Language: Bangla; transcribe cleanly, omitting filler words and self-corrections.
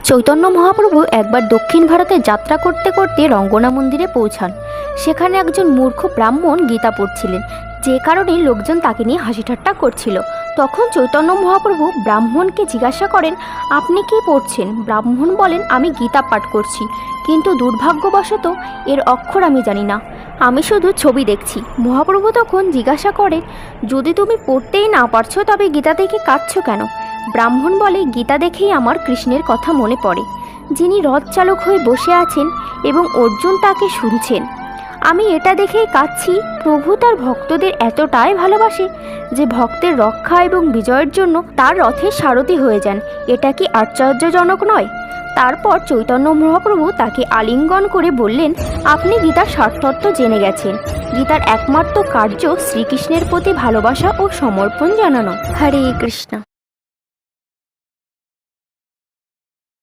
চৈতন্য মহাপ্রভু একবার দক্ষিণ ভারতে যাত্রা করতে করতে রঙ্গনা মন্দিরে পৌঁছান। সেখানে একজন মূর্খ ব্রাহ্মণ গীতা পড়ছিলেন, যে কারণে লোকজন তাকে নিয়ে হাসি ঠাট্টা করছিল। তখন চৈতন্য মহাপ্রভু ব্রাহ্মণকে জিজ্ঞাসা করেন, আপনি কি পড়ছেন? ব্রাহ্মণ বলেন, আমি গীতা পাঠ করছি, কিন্তু দুর্ভাগ্যবশত এর অক্ষর আমি জানি না, আমি শুধু ছবি দেখছি। মহাপ্রভু তখন জিজ্ঞাসা করেন, যদি তুমি পড়তেই না পারছো তবে গীতা দেখে কাঁদছো কেন? ব্রাহ্মণ বলে, গীতা দেখেই আমার কৃষ্ণের কথা মনে পড়ে, যিনি রথ চালক হয়ে বসে আছেন এবং অর্জুন তাকে শুনছেন। আমি এটা দেখেই কাঁদছি। প্রভু তার ভক্তদের এতটাই ভালোবাসে যে ভক্তের রক্ষা এবং বিজয়ের জন্য তার রথের সারথি হয়ে যান। এটা কি আশ্চর্যজনক নয়? তারপর চৈতন্য মহাপ্রভু তাকে আলিঙ্গন করে বললেন, আপনি গীতার সার্থর্থ জেনে গেছেন। গীতার একমাত্র কার্য শ্রীকৃষ্ণের প্রতি ভালোবাসা ও সমর্পণ জানানো। হরে কৃষ্ণ।